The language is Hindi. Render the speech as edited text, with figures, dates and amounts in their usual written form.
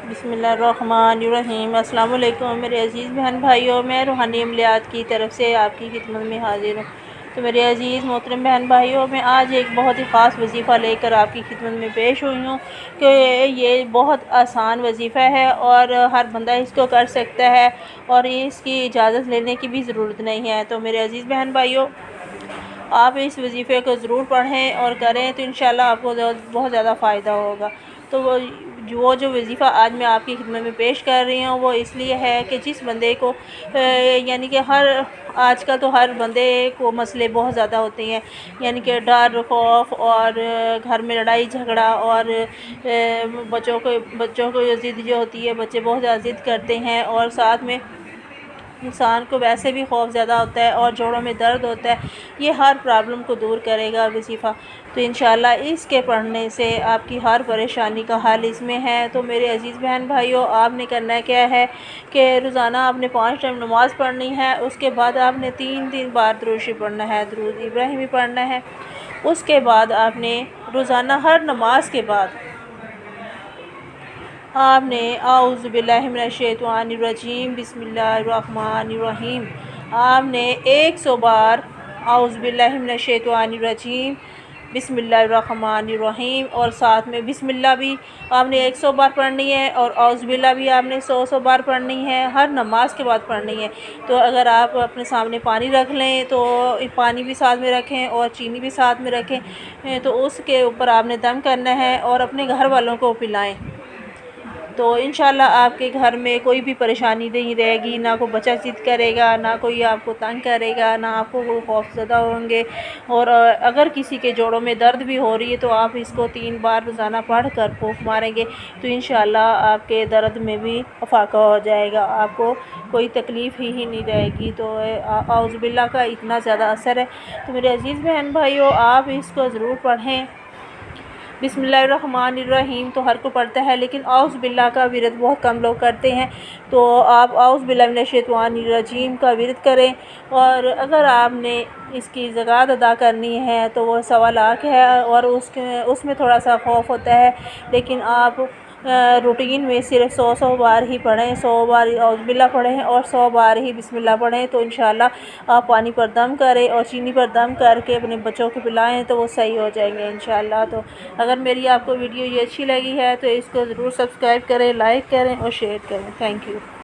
बिस्मिल्लाहिर्रहमानिर्रहीम। अस्सलाम वालेकुम मेरे अज़ीज़ बहन भाइयों, मैं रूहानी अमलियात की तरफ से आपकी खिदमत में हाज़िर हूँ। तो मेरे अज़ीज़ मोहतरम बहन भाइयों, मैं आज एक बहुत ही ख़ास वजीफ़ा लेकर आपकी खिदमत में पेश हुई हूँ कि ये बहुत आसान वजीफ़ा है और हर बंदा इसको कर सकता है और इसकी इजाज़त लेने की भी ज़रूरत नहीं है। तो मेरे अज़ीज़ बहन भाइयों, आप इस वजीफ़े को ज़रूर पढ़ें और करें तो इंशाल्लाह आपको बहुत ज़्यादा फ़ायदा होगा। तो वो जो वजीफ़ा आज मैं आपकी खिदमत में पेश कर रही हूँ वो इसलिए है कि जिस बंदे को यानी कि आजकल तो हर बंदे को मसले बहुत ज़्यादा होते हैं, यानी कि डर, खौफ और घर में लड़ाई झगड़ा और बच्चों को ज़िद जो होती है, बच्चे बहुत ज़्यादा ज़िद करते हैं और साथ में इंसान को वैसे भी खौफ ज़्यादा होता है और जोड़ों में दर्द होता है। ये हर प्रॉब्लम को दूर करेगा वजीफ़ा। तो इंशाल्लाह इसके पढ़ने से आपकी हर परेशानी का हल इसमें है। तो मेरे अज़ीज़ बहन भाइयों, आपने करना क्या है कि रोज़ाना आपने 5 टाइम नमाज़ पढ़नी है। उसके बाद आपने 3 बार दुरूद शरीफ पढ़ना है, दुरूद इब्राहिमी पढ़ना है। उसके बाद आपने रोज़ाना हर नमाज के बाद आपने आऊज़ु बिल्लाहि मिनश शैतानिर रजीम बिस्मिल्लाहिर्रहमानिर्रहीम आपने 100 बार आऊज़ु बिल्लाहि मिनश शैतानिर रजीम बिस्मिल्लाहिर्रहमानिर्रहीम और साथ में बिस्मिल्लाह भी आपने 100 बार पढ़नी है और आऊज़ु बिल्लाह भी आपने 100 बार पढ़नी है, हर नमाज के बाद पढ़नी है। तो अगर आप अपने सामने पानी रख लें तो पानी भी साथ में रखें और चीनी भी साथ में रखें, तो उसके ऊपर आपने दम करना है और अपने घर वालों को पिलाएं। तो इंशाल्लाह आपके घर में कोई भी परेशानी नहीं रहेगी, ना कोई बच्चा ज़िद करेगा, ना कोई आपको तंग करेगा, ना आपको कोई खौफज़दा होंगे। और अगर किसी के जोड़ों में दर्द भी हो रही है तो आप इसको 3 बार रोज़ाना पढ़ कर फूंक मारेंगे तो इंशाल्लाह आपके दर्द में भी अफाका हो जाएगा, आपको कोई तकलीफ़ ही नहीं रहेगी। तो आऊज़ु बिल्लाह का इतना ज़्यादा असर है। तो मेरे अज़ीज़ बहन भाइयों, आप इसको ज़रूर पढ़ें। बिस्मिल्लाहिर्रहमानिर्रहीम तो हर को पढ़ता है, लेकिन आऊज़ु बिल्लाह का विरद बहुत कम लोग करते हैं। तो आप आऊज़ु बिल्लाहि मिनश शैतानिर रजीम का विरद करें। और अगर आपने इसकी ज़कात अदा करनी है तो वो 1.25 लाख है और उसमें थोड़ा सा खौफ होता है, लेकिन आप रूटीन में सिर्फ 100 बार ही पढ़ें, 100 बार औज़ु बिल्लाह पढ़ें और 100 बार ही बिस्मिल्लाह पढ़ें। तो इंशाल्लाह आप पानी पर दम करें और चीनी पर दम करके अपने बच्चों को पिलाएं तो वो सही हो जाएंगे इंशाल्लाह। तो अगर मेरी आपको वीडियो ये अच्छी लगी है तो इसको ज़रूर सब्सक्राइब करें, लाइक करें और शेयर करें। Thank you.